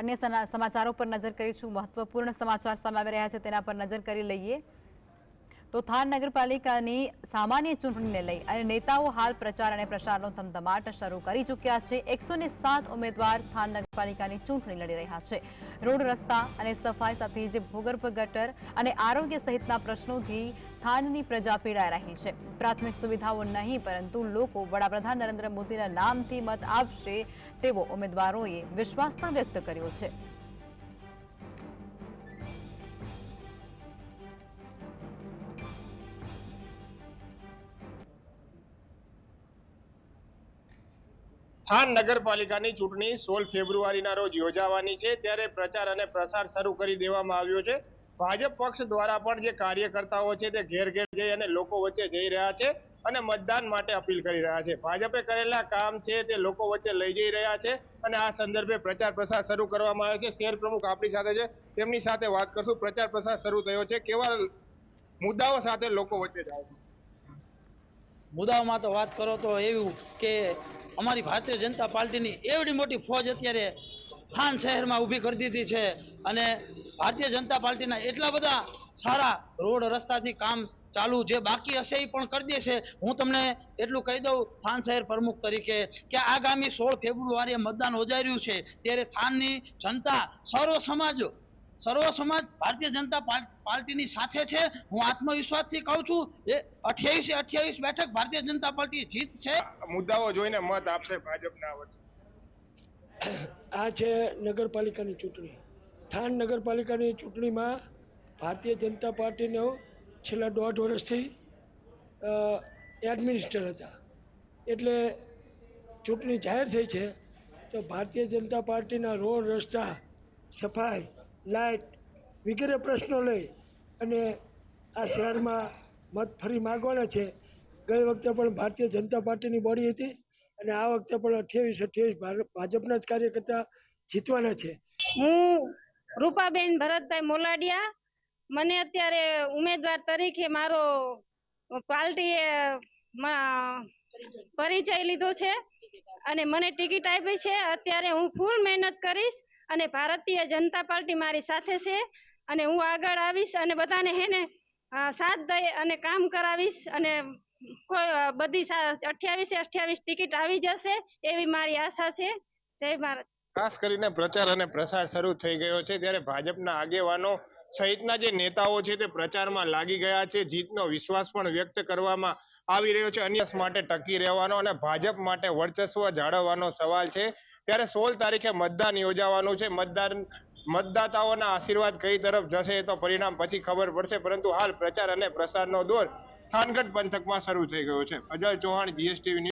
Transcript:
अन्य समाचारों पर नजर करीशुं। महत्वपूर्ण समाचार सामे આવી રહ્યા છે તેના પર નજર કરી લઈએ તો થાન નગરપાલિકાની સામાન્ય ચૂંટણીને લઈ અને નેતાઓ હાલ પ્રચાર અને પ્રસારનો ધમધમાટ શરૂ કરી ચૂક્યા છે। 107 ઉમેદવાર થાન નગરપાલિકાની ચૂંટણી લડી રહ્યા છે। રોડ રસ્તા અને સફાઈ સાથે જે ભૂગર્ભ ગટર અને આરોગ્ય સહિતના પ્રશ્નોથી થાનની પ્રજા પીડાઈ રહી છે। પ્રાથમિક સુવિધાઓ નહીં પરંતુ લોકો વડાપ્રધાન નરેન્દ્ર મોદીના નામથી મત આપશે તેવો ઉમેદવારોએ વિશ્વાસ પણ વ્યક્ત કર્યો છે। થાન નગરપાલિકાની ચૂંટણી 16 ફેબ્રુઆરીના રોજ યોજાવાની છે, ત્યારે પ્રચાર અને પ્રસાર શરૂ કરી દેવામાં આવ્યો છે। ભાજપ પક્ષ દ્વારા પણ જે કાર્યકર્તાઓ છે તે ઘેર ઘેર જઈ અને લોકો વચ્ચે જઈ રહ્યા છે અને મતદાન માટે અપીલ કરી રહ્યા છે। ભાજપે કરેલા કામ છે તે લોકો વચ્ચે લઈ જઈ રહ્યા છે અને આ સંદર્ભે પ્રચાર પ્રસાર શરૂ કરવામાં આવ્યો છે। શહેર પ્રમુખ આપણી સાથે છે, તેમની સાથે વાત કરશું। પ્રચાર પ્રસાર શરૂ થયો છે, કેવા મુદ્દાઓ સાથે લોકો વચ્ચે જાય છે? મુદ્દાઓમાં તો વાત કરો તો એવું કે અમારી ભારતીય જનતા પાર્ટીની એવડી મોટી ફોજ અત્યારે થાન શહેરમાં ઊભી કરી દીધી છે અને ભારતીય જનતા પાર્ટીના એટલા બધા સારા રોડ રસ્તાથી કામ ચાલુ જે બાકી હશે એ પણ કરી દેશે। હું તમને એટલું કહી દઉં થાન શહેર પ્રમુખ તરીકે કે આગામી 16 ફેબ્રુઆરીએ મતદાન યોજાઈ રહ્યું છે, ત્યારે થાનની જનતા સર્વ સમાજ ભારતીય જનતા પાર્ટીની સાથે છે। હું આત્મવિશ્વાસથી કહું છું 28 બેઠક ભારતીય જનતા પાર્ટી જીતશે। મુદ્દાઓ જોઈને મત આપશે ભાજપના? આ છે નગરપાલિકાની ચૂંટણી। થાન નગરપાલિકાની ચૂંટણીમાં ભારતીય જનતા પાર્ટીનો છેલ્લા 1.5 વર્ષથી એડમિનિસ્ટર હતા, એટલે ચૂંટણી જાહેર થઈ છે તો ભારતીય જનતા પાર્ટીના રોડ રસ્તા સફાઈ લાઇટ વગેરે પ્રશ્નો લઈ અને આ શહેરમાં મત ફરી માગવાના છે। ગઈ વખતે પણ ભારતીય જનતા પાર્ટીની બોડી હતી અને આ વખતે પણ 28 ભાજપના જ કાર્યકર્તા જીતવાના છે। હું રૂપાબેન ભરતભાઈ મોલાડિયા, મને અત્યારે ઉમેદવાર તરીકે મારો પાર્ટીએ પરિચય લીધો છે અને મને ટિકિટ આપી છે। અત્યારે હું ફૂલ મહેનત કરીશ અને ભારતીય જનતા પાર્ટી મારી સાથે છે અને હું આગળ આવીશ અને બધાને સાથ દઈ અને કામ કરાવીશ અને બધી 28 ટિકિટ આવી જશે એવી મારી આશા છે। જય ભારત। ખાસ કરીને પ્રચાર અને પ્રસાર શરૂ થઈ ગયો છે, ત્યારે ભાજપના આગેવાનો સહિતના જે નેતાઓ છે તે પ્રચારમાં લાગી ગયા છે। જીતનો વિશ્વાસ પણ વ્યક્ત કરવામાં આવી રહ્યો છે। અન્ય માટે ટકી રહેવાનો અને ભાજપ માટે વર્ચસ્વ જાળવવાનો સવાલ છે, ત્યારે 16 તારીખે મતદાન યોજાવાનું છે। મતદાતાઓના આશીર્વાદ કઈ તરફ જશે તો પરિણામ પછી ખબર પડશે, પરંતુ હાલ પ્રચાર અને પ્રસારનો દોર થાનગઢ પંથકમાં શરૂ થઈ ગયો છે। Ajay Chauhan, GSTV news.